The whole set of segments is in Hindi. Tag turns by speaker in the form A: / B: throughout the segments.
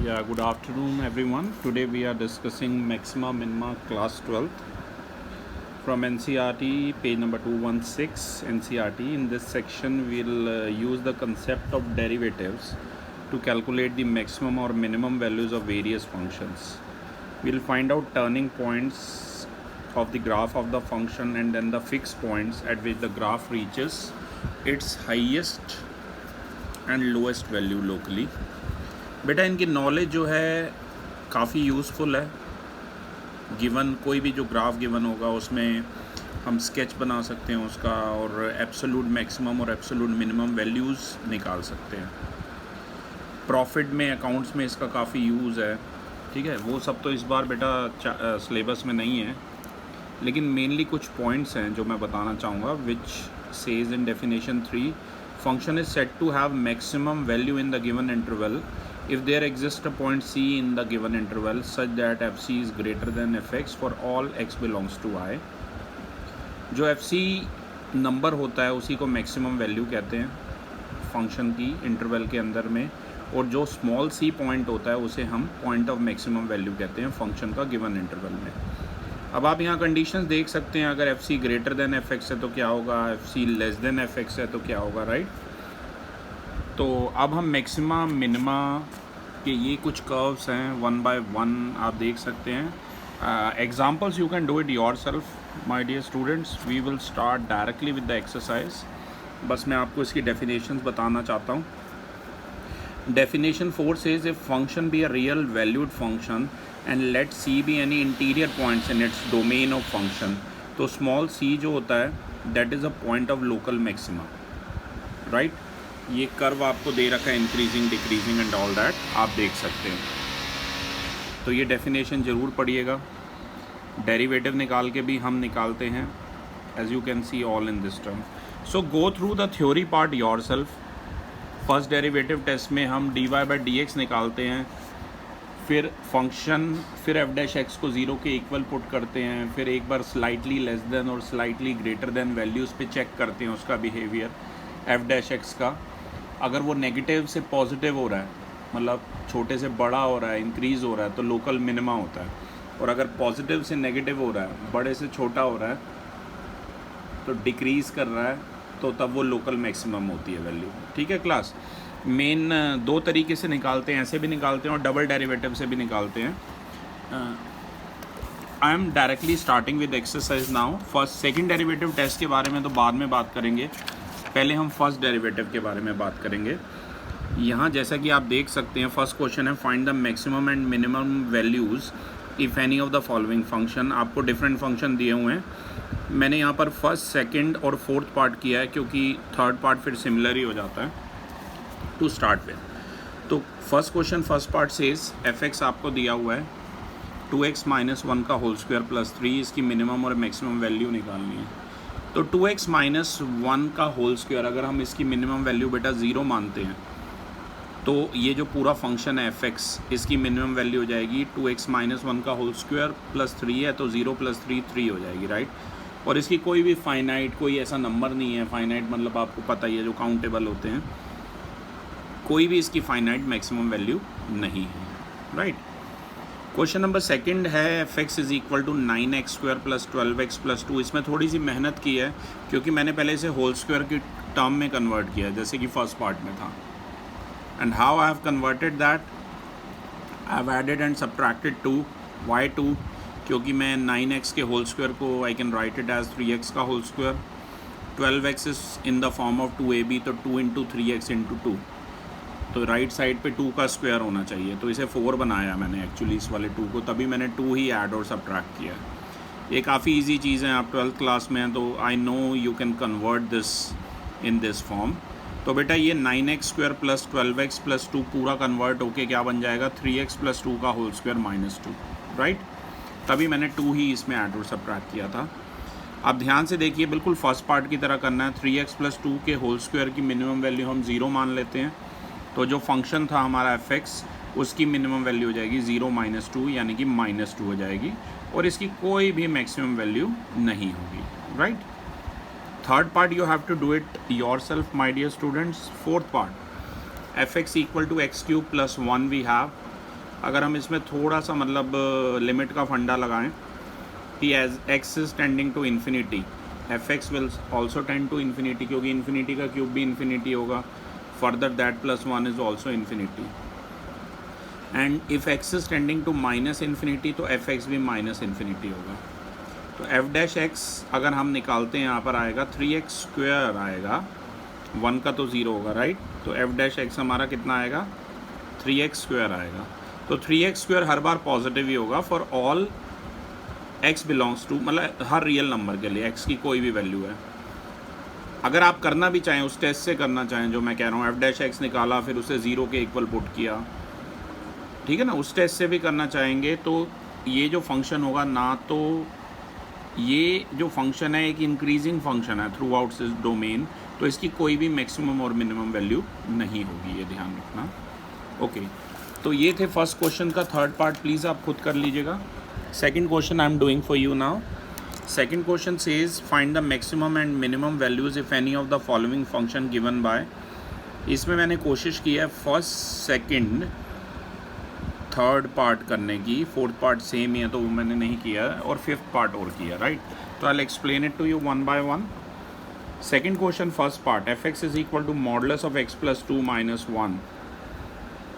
A: Yeah, good afternoon everyone. Today we are discussing maxima minima class 12th from NCERT page number 216 NCERT. In this section we'll use the concept of derivatives to calculate the maximum or minimum values of various functions. We'll find out turning points of the graph of the function and then the fixed points at which the graph reaches its highest and lowest value locally. बेटा इनकी नॉलेज जो है काफ़ी यूज़फुल है. गिवन कोई भी जो ग्राफ गिवन होगा उसमें हम स्केच बना सकते हैं उसका और एब्सोल्यूट मैक्सिमम और एब्सोल्यूट मिनिमम वैल्यूज़ निकाल सकते हैं. प्रॉफिट में अकाउंट्स में इसका काफ़ी यूज़ है. ठीक है, वो सब तो इस बार बेटा सिलेबस में नहीं है, लेकिन मेनली कुछ पॉइंट्स हैं जो मैं बताना चाहूँगा. Which says in definition 3 function is said to have maximum value in the given interval if there exists a point c in the given interval such that fc is greater than fx for all x belongs to I. जो fc नंबर होता है उसी को मैक्सिमम वैल्यू कहते हैं फंक्शन की इंटरवल के अंदर में, और जो स्मॉल c पॉइंट होता है उसे हम पॉइंट ऑफ मैक्सिमम वैल्यू कहते हैं फंक्शन का गिवन इंटरवल में. अब आप यहाँ कंडीशंस देख सकते हैं. अगर fc ग्रेटर देन fx है तो क्या होगा, fc लेस देन fx है तो क्या होगा, राइट. तो अब हम मैक्सिमा मिनिमा के ये कुछ कर्व्स हैं, वन बाय वन आप देख सकते हैं. Examples you can do it yourself my dear students. We will start directly with the exercise. बस मैं आपको इसकी डेफिनेशंस बताना चाहता हूँ. Definition 4 says if function be a real valued function and let c be any interior points in its domain of function, तो small c जो होता है that is a point of local maxima, right. ये कर्व आपको दे रखा है increasing decreasing and all that, आप देख सकते हैं. तो ये डेफिनेशन ज़रूर पढ़िएगा. डेरिवेटिव निकाल के भी हम निकालते हैं as you can see all in this term. So go through the theory part yourself. First derivative test में हम dy बाई डी एक्स निकालते हैं, फिर फंक्शन, फिर एफ डैश एक्स को ज़ीरो के इक्वल पुट करते हैं, फिर एक बार स्लाइटली लेस देन और स्लाइटली ग्रेटर देन वैल्यूज़ पे चेक करते हैं उसका बिहेवियर एफ डैश एक्स का. अगर वो नेगेटिव से पॉजिटिव हो रहा है, मतलब छोटे से बड़ा हो रहा है, इंक्रीज़ हो रहा है, तो लोकल मिनिमा होता है. और अगर पॉजिटिव से नेगेटिव हो रहा है, बड़े से छोटा हो रहा है, तो डिक्रीज़ कर रहा है, तो तब वो लोकल मैक्सिमम होती है वैल्यू. ठीक है क्लास. मेन दो तरीके से निकालते हैं, ऐसे भी निकालते हैं और डबल डेरिवेटिव से भी निकालते हैं. I am directly starting with exercise now. First second derivative test के बारे में तो बाद में बात करेंगे, पहले हम फर्स्ट डेरिवेटिव के बारे में बात करेंगे. यहाँ जैसा कि आप देख सकते हैं फर्स्ट क्वेश्चन है find the maximum and minimum values if any of the following function. आपको डिफरेंट फंक्शन दिए हुए हैं. मैंने यहाँ पर फर्स्ट, सेकंड और फोर्थ पार्ट किया है क्योंकि थर्ड पार्ट फिर सिमिलर ही हो जाता है टू स्टार्ट विद. तो first question first part says F x आपको दिया हुआ है 2x माइनस 1 का होल स्क्वायर प्लस 3. इसकी मिनिमम और मैक्सिमम वैल्यू निकालनी है. तो 2x माइनस 1 का होल स्क्वायर अगर हम इसकी मिनिमम वैल्यू बेटा 0 मानते हैं तो ये जो पूरा फंक्शन है fx, इसकी मिनिमम वैल्यू हो जाएगी 2x माइनस 1 का होल स्क्वायर प्लस 3 है तो 0 प्लस 3 3 हो जाएगी, राइट. और इसकी कोई भी फाइनाइट, कोई ऐसा नंबर नहीं है. फाइनाइट मतलब आपको पता ही है जो काउंटेबल होते हैं. कोई भी इसकी फाइनाइट मैक्सिमम वैल्यू नहीं है, राइट. क्वेश्चन नंबर सेकंड है F X is equal to 9x square plus 12x plus 2. इसमें थोड़ी सी मेहनत की है क्योंकि मैंने पहले इसे होल स्क्वायर की टर्म में कन्वर्ट किया जैसे कि फर्स्ट पार्ट में था. And how I have converted that, I have added and subtracted 2. Why 2? क्योंकि मैं 9x के होल स्क्वायर को I can write it as 3x का whole square. 12x is in the form of 2ab, तो 2 इंटू 3x इंटू 2, तो राइट साइड पे 2 का स्क्वायर होना चाहिए. तो इसे 4 बनाया मैंने एक्चुअली इस वाले 2 को, तभी मैंने 2 ही ऐड और सब्ट्रैक्ट किया. ये काफ़ी इजी चीज़ है. आप 12th क्लास में हैं तो I know you can convert this in this form. तो बेटा ये 9x square plus 12x plus 2 पूरा कन्वर्ट होके क्या बन जाएगा 3x प्लस 2 का होल स्क्वायर माइनस 2, राइट. तभी मैंने 2 ही इसमें ऐड और सब्ट्रैक्ट किया था. आप ध्यान से देखिए, बिल्कुल फर्स्ट पार्ट की तरह करना है. 3x प्लस 2 के होल स्क्वायर की मिनिमम वैल्यू हम 0 मान लेते हैं, तो जो फंक्शन था हमारा एफ एक्स उसकी मिनिमम वैल्यू हो जाएगी 0 माइनस 2 यानी कि माइनस 2 हो जाएगी, और इसकी कोई भी मैक्सिमम वैल्यू नहीं होगी, right. Third part you have to do it yourself my dear students. Fourth part F X equal to x cube plus 1 we have. अगर हम इसमें थोड़ा सा मतलब लिमिट का फंडा लगाएं कि as x is tending to infinity f x will also tend to infinity, क्योंकि इन्फिनिटी का क्यूब भी इन्फिनिटी होगा, further that plus one is also infinity. And if x is tending to minus infinity तो एफ एक्स भी माइनस इन्फिनिटी होगा। तो एफ डैश एक्स अगर हम निकालते हैं यहाँ पर आएगा 3x स्क्वायर आएगा, 1 का तो 0 होगा राइट। तो एफ डैश एक्स हमारा कितना आएगा 3x स्क्वायर आएगा। तो 3x स्क्वायर हर बार पॉजिटिव ही होगा for all x belongs to, मतलब हर रियल नंबर के लिए x की कोई भी वैल्यू है। अगर आप करना भी चाहें उस टेस्ट से करना चाहें जो मैं कह रहा हूँ, एफ डैश एक्स निकाला फिर उसे 0 के इक्वल पुट किया, ठीक है ना, उस टेस्ट से भी करना चाहेंगे तो ये जो फंक्शन होगा ना, तो ये जो फंक्शन है एक इंक्रीजिंग फंक्शन है थ्रू आउट दिस डोमेन, तो इसकी कोई भी मैक्सिमम और मिनिमम वैल्यू नहीं होगी, ये ध्यान रखना। ओके तो ये थे फर्स्ट क्वेश्चन का थर्ड पार्ट, प्लीज़ आप खुद कर लीजिएगा। Second question I am doing for you now. Second question says find the maximum and minimum values if any of the following function given by. इसमें मैंने कोशिश की है फर्स्ट सेकंड थर्ड पार्ट करने की, फोर्थ पार्ट सेम ही है तो वो मैंने नहीं किया है, और फिफ्थ पार्ट और किया राइट। तो I explain it to you one by one. Second question first part, F x is equal to modulus of x plus 2 minus 1।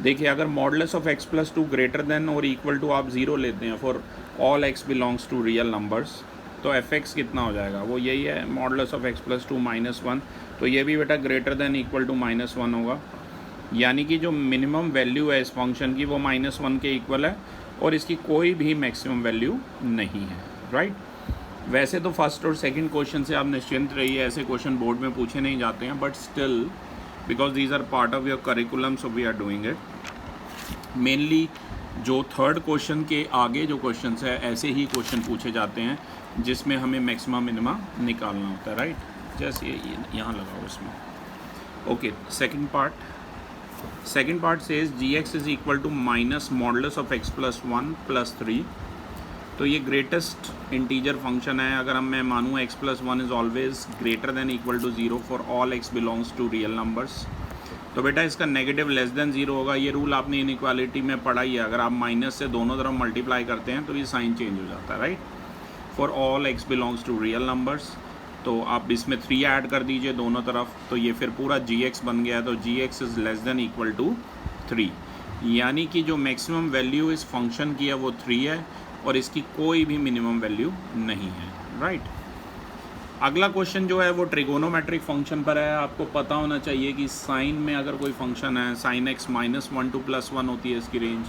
A: देखिए अगर modulus of x plus 2 greater than और इक्वल टू आप 0 लेते हैं for all x belongs to real numbers, तो एफ एक्स कितना हो जाएगा, वो यही है modulus of x plus 2 minus 1। तो ये भी बेटा ग्रेटर देन इक्वल टू -1 होगा, यानी कि जो मिनिमम वैल्यू है इस फंक्शन की वो -1 के इक्वल है और इसकी कोई भी मैक्सिमम वैल्यू नहीं है राइट। वैसे तो फर्स्ट और सेकंड क्वेश्चन से आप निश्चिंत रहिए, ऐसे क्वेश्चन बोर्ड में पूछे नहीं जाते हैं, but still because these are part of your curriculum so we are doing it. Mainly जो थर्ड क्वेश्चन के आगे जो क्वेश्चन है ऐसे ही क्वेश्चन पूछे जाते हैं जिसमें हमें मैक्सिमम मिनिमा निकालना होता है राइट। जैसे यहाँ लगाओ इसमें। Okay second part says g x is equal to minus modulus of x plus 1 plus 3। तो ये ग्रेटेस्ट इंटीजर फंक्शन है। अगर मैं मानूँ x plus 1 is always greater than equal to 0 for all x belongs to real numbers, तो बेटा इसका नेगेटिव लेस देन 0 होगा। ये रूल आपने इनइक्वालिटी में पढ़ा ही है, अगर आप माइनस से दोनों तरफ मल्टीप्लाई करते हैं तो ये साइन चेंज हो जाता है right. For all x belongs to real numbers, तो आप इसमें 3 ऐड कर दीजिए दोनों तरफ, तो ये फिर पूरा जी एक्स बन गया। तो g x is less than equal to 3, यानी कि जो मैक्सिमम वैल्यू इस फंक्शन की है वो 3 है और इसकी कोई भी मिनिमम वैल्यू नहीं है राइट। अगला क्वेश्चन जो है वो ट्रिगोनोमेट्रिक फंक्शन पर है। आपको पता होना चाहिए कि साइन में अगर कोई फंक्शन है, साइन एक्स -1 to +1 होती है इसकी रेंज,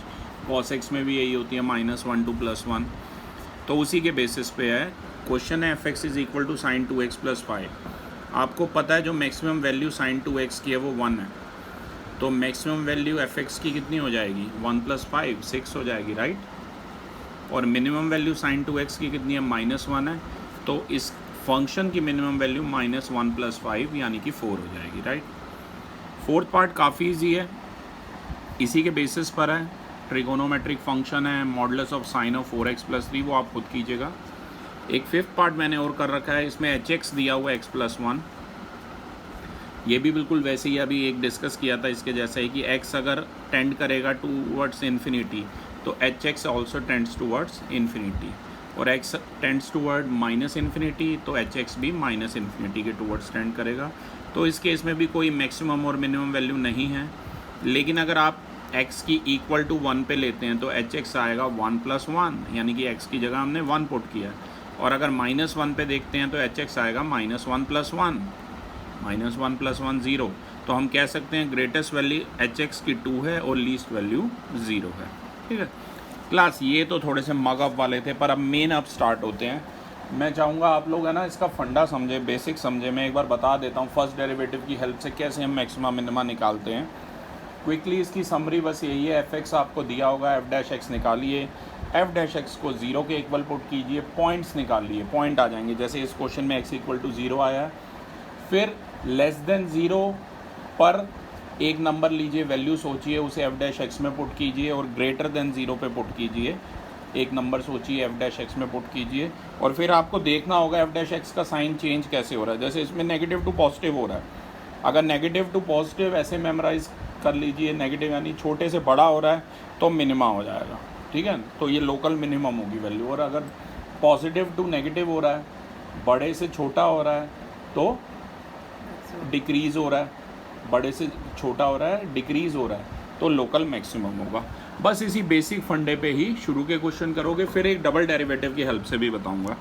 A: कॉस एक्स में भी यही होती है -1 to +1, तो उसी के बेसिस पे है क्वेश्चन है। F x is equal to sine 2x + 5। आपको पता है जो मैक्सिमम वैल्यू साइन 2x की है वो 1 है, तो मैक्सिमम वैल्यू एफ एक्स की कितनी हो जाएगी 1 + 5 6 हो जाएगी राइट। और मिनिमम वैल्यू साइन 2x की कितनी है -1 है, तो इस फंक्शन की मिनिमम वैल्यू -1 + 5 यानी कि 4 हो जाएगी राइट। फोर्थ पार्ट काफ़ी ईजी है, इसी के बेसिस पर है। ट्रिगोनोमेट्रिक फंक्शन है, modulus of sine of 4x + 3, वो आप खुद कीजिएगा। एक फिफ्थ पार्ट मैंने और कर रखा है, इसमें एच एक्स दिया हुआ x + 1, ये भी बिल्कुल वैसे ही अभी एक डिस्कस किया था इसके जैसा ही कि x अगर टेंड करेगा टूवर्ड्स इन्फिनिटी तो H x also tends towards infinity, और x टेंड्स टूवर्ड -इन्फिनिटी तो एच एक्स भी -इन्फिनिटी के टूवर्ड्स टेंड करेगा। तो इस केस में भी कोई मैक्सिमम और मिनिमम वैल्यू नहीं है, लेकिन अगर आप x की इक्वल टू 1 पे लेते हैं तो एच एक्स आएगा 1 + 1, यानी कि x की जगह हमने 1 पुट किया। और अगर -1 पे देखते हैं तो एच एक्स आएगा -1 + 1, -1 + 1 0। तो हम कह सकते हैं ग्रेटेस्ट वैल्यू एच एक्स की 2 है और लीस्ट वैल्यू 0 है, ठीक है क्लास। ये तो थोड़े से मग अप वाले थे, पर अब मेन अब स्टार्ट होते हैं। मैं चाहूँगा आप लोग है ना इसका फंडा समझे, बेसिक समझे। मैं एक बार बता देता हूँ फर्स्ट डेरिवेटिव की हेल्प से कैसे हम मैक्सिमा मिनिमा निकालते हैं। क्विकली इसकी समरी बस यही है, एफ एक्स आपको दिया होगा, एफ डैश एक्स निकालिए, एफ डैश एक्स को 0 के इक्वल पुट कीजिए, पॉइंट्स निकालिए, पॉइंट आ जाएंगे। जैसे इस क्वेश्चन में x = 0 आया है, फिर लेस देन 0 पर एक नंबर लीजिए, वैल्यू सोचिए, उसे एफ डैश एक्स में पुट कीजिए, और ग्रेटर देन 0 पे पुट कीजिए, एक नंबर सोचिए एफ डैश एक्स में पुट कीजिए, और फिर आपको देखना होगा एफ डैश एक्स का साइन चेंज कैसे हो रहा है। जैसे इसमें नेगेटिव टू पॉजिटिव हो रहा है, अगर नेगेटिव टू पॉजिटिव ऐसे मेमोराइज कर लीजिए, नेगेटिव यानी छोटे से बड़ा हो रहा है तो मिनिमा हो जाएगा, ठीक है। तो ये लोकल मिनिमम होगी वैल्यू। और अगर पॉजिटिव टू नेगेटिव हो रहा है, बड़े से छोटा हो रहा है तो डिक्रीज़ हो रहा है, बड़े से छोटा हो रहा है डिक्रीज़ हो रहा है तो लोकल मैक्सिमम होगा। बस इसी बेसिक फंडे पे ही शुरू के क्वेश्चन करोगे, फिर एक डबल डेरिवेटिव की हेल्प से भी बताऊंगा।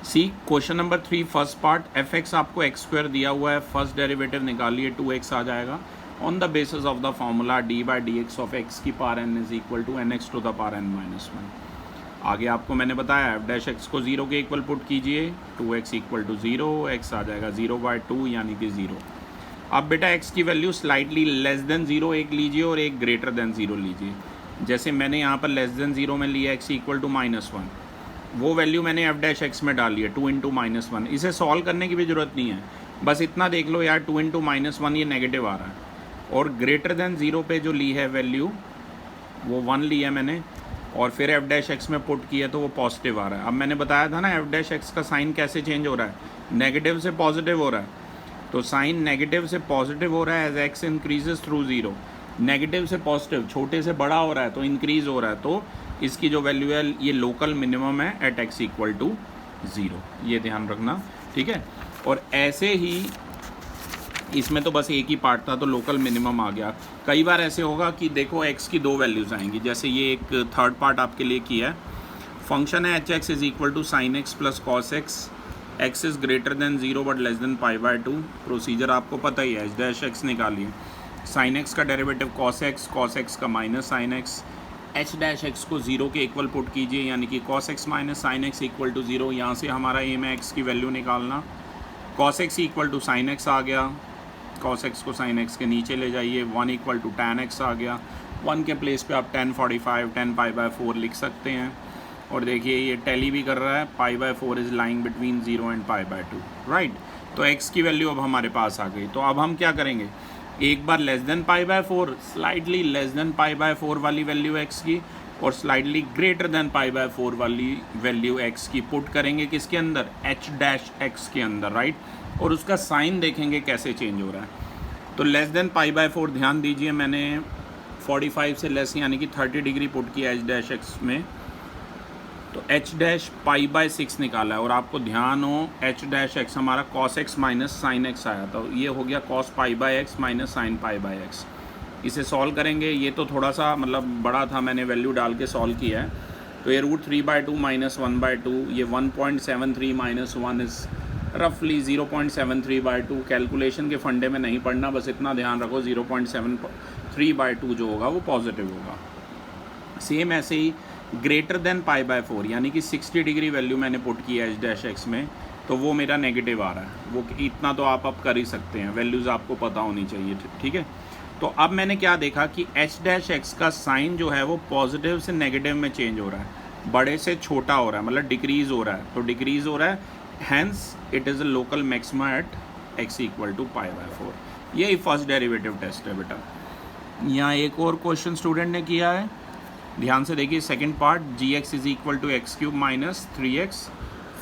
A: C question number 3 first part, F x आपको एक्स स्क्वायर दिया हुआ है, फर्स्ट डेरिवेटिव निकालिए 2x आ जाएगा on the basis of the formula d by d x of x की power n is equal to n x to the power n minus 1। आगे आपको मैंने बताया एफ डैश एक्स को 0 के इक्वल पुट कीजिए, 2x इक्वल टू 0, x आ जाएगा 0/2 यानी कि 0। अब बेटा x की वैल्यू स्लाइटली लेस देन 0 एक लीजिए और एक ग्रेटर देन 0 लीजिए। जैसे मैंने यहाँ पर लेस देन 0 में लिया x इक्वल टू -1, वो वैल्यू मैंने एफ डैश एक्स में डाली है 2 इंटू -1। इसे सॉल्व करने की भी ज़रूरत नहीं है, बस इतना देख लो यार 2 इंटू -1 ये नेगेटिव आ रहा है, और ग्रेटर देन 0 पे जो ली है वैल्यू वो 1 ली है मैंने, और फिर एफ डैश एक्स में पुट किया तो वो पॉजिटिव आ रहा है। अब मैंने बताया था ना एफ डैश एक्स का साइन कैसे चेंज हो रहा है, नेगेटिव से पॉजिटिव हो रहा है। तो साइन नेगेटिव से पॉजिटिव हो रहा है as x increases through 0, negative से पॉजिटिव छोटे से बड़ा हो रहा है तो इंक्रीज़ हो रहा है, तो इसकी जो वैल्यू है ये लोकल मिनिमम है एट एक्स इक्वल टू 0, ये ध्यान रखना, ठीक है। और ऐसे ही इसमें तो बस एक ही पार्ट था तो लोकल मिनिमम आ गया। कई बार ऐसे होगा कि देखो x की 2 वैल्यूज़ आएंगी, जैसे ये एक थर्ड पार्ट आपके लिए किया है, फंक्शन है h x is equal to sine x plus cos x, x is greater than 0 but less than π/2। Procedure आपको पता ही है, एच डैश एक्स निकालिए, साइन एक्स का डेरिवेटिव कॉस एक्स का minus sine x, h dash x को 0 के इक्वल पुट कीजिए यानी कि cos x minus sine x equal to 0। यहाँ से हमारा एम है एक्स की वैल्यू निकालना, cos x equal to sine x आ गया, कॉस एक्स को साइन एक्स के नीचे ले जाइए, 1 इक्वल टू टैन एक्स आ गया, 1 के प्लेस पे आप 1045 10 π/4 लिख सकते हैं। और देखिए ये टैली भी कर रहा है, π/4 is lying between 0 and π/2, right. तो x की वैल्यू अब हमारे पास आ गई, तो अब हम क्या करेंगे, एक बार less than π/4, slightly less than π/4 वाली वैल्यू x की और स्लाइडली ग्रेटर देन π/4 वाली वैल्यू x की पुट करेंगे किसके अंदर, h डैश x के अंदर, राइट। और उसका साइन देखेंगे कैसे चेंज हो रहा है। तो लेस देन π/4 ध्यान दीजिए, मैंने 45 से लेस यानी कि 30 डिग्री पुट किया h डैश x में, तो h डैश π/6 निकाला है। और आपको ध्यान हो h डैश x हमारा cos x minus sine x आया, तो ये हो गया cos π/x minus sign π/x। इसे सॉल्व करेंगे, ये तो थोड़ा सा मतलब बड़ा था, मैंने वैल्यू डाल के सॉल्व किया है। तो ये √3/2 माइनस 1/2, ये 1.73 माइनस 1 इज़ रफली 0.73/2। कैलकुलेशन के फंडे में नहीं पढ़ना, बस इतना ध्यान रखो 0.73/2 जो होगा वो पॉजिटिव होगा। सेम ऐसे ही ग्रेटर देन π/4 यानी कि 60 डिग्री वैल्यू मैंने पुट की है एच डैश एक्स में, तो वो मेरा नेगेटिव आ रहा है, वो इतना तो आप अब कर ही सकते हैं, वैल्यूज़ आपको पता होनी चाहिए, ठीक है। तो अब मैंने क्या देखा कि एच डैश एक्स का साइन जो है वो पॉजिटिव से नेगेटिव में चेंज हो रहा है, बड़े से छोटा हो रहा है, मतलब डिक्रीज़ हो रहा है, तो डिक्रीज़ हो रहा है, hence it is a local maxima at x equal to π/4। यही फर्स्ट डेरिवेटिव टेस्ट है बेटा। यहाँ एक और क्वेश्चन स्टूडेंट ने किया है, ध्यान से देखिए, second part, g x is equal to x cube minus 3x,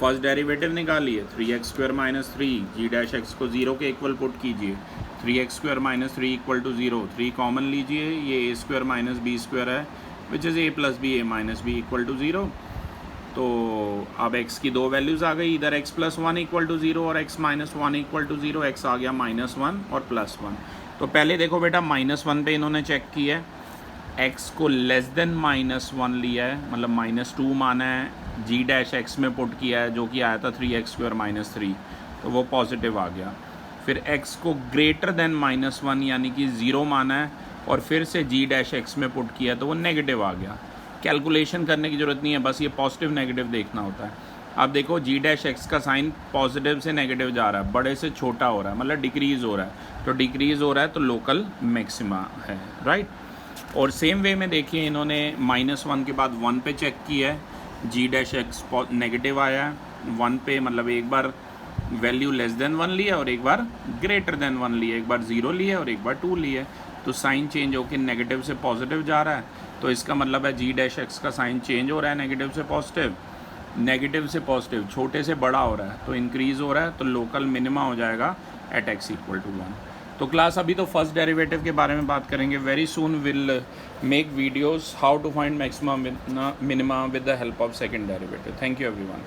A: first derivative निकालिए 3x square minus 3, g dash x को 0 के इक्वल पुट कीजिए, 3x square minus 3 equal to 0, 3 common लीजिए, ये a square minus b square है which is a plus B, a minus B equal to 0। तो अब x की 2 वैल्यूज़ आ गई, इधर x प्लस 1 इक्वल टू 0 और x माइनस 1 इक्वल टू 0, x आ गया -1 और +1। तो पहले देखो बेटा -1 पे इन्होंने चेक किया है, x को लेस देन -1 लिया है, मतलब -2 माना है, g डैश x में पुट किया है जो कि आया था 3x स्क्वायर माइनस 3, तो वो पॉजिटिव आ गया। फिर x को ग्रेटर देन -1 यानी कि 0 माना है और फिर से g डैश x में पुट किया तो वो नेगेटिव आ गया। कैलकुलेशन करने की ज़रूरत नहीं है, बस ये पॉजिटिव नेगेटिव देखना होता है। अब देखो g डैश x का साइन पॉजिटिव से नेगेटिव जा रहा है, बड़े से छोटा हो रहा है, मतलब डिक्रीज़ हो रहा है, तो डिक्रीज़ हो रहा है तो लोकल मैक्सिमा है, राइट। और सेम वे में देखिए इन्होंने -1 के बाद 1 पे चेक किया है, जी डैश एक्स नेगेटिव आया है 1 पे, मतलब एक बार वैल्यू लेस देन 1 लिया और एक बार ग्रेटर देन 1 लिया, एक बार 0 लिया और एक बार 2 लिया, तो साइन चेंज होकर नेगेटिव से पॉजिटिव जा रहा है, तो इसका मतलब है जी डैश एक्स का साइन चेंज हो रहा है नेगेटिव से पॉजिटिव, नेगेटिव से पॉजिटिव छोटे से बड़ा हो रहा है तो इंक्रीज़ हो रहा है, तो लोकल मिनिमा हो जाएगा एट एक्स इक्वल टू 1। तो क्लास अभी तो फर्स्ट डेरिवेटिव के बारे में बात करेंगे. Very soon will make videos how to find maxima minima with the help of second derivative. Thank you everyone.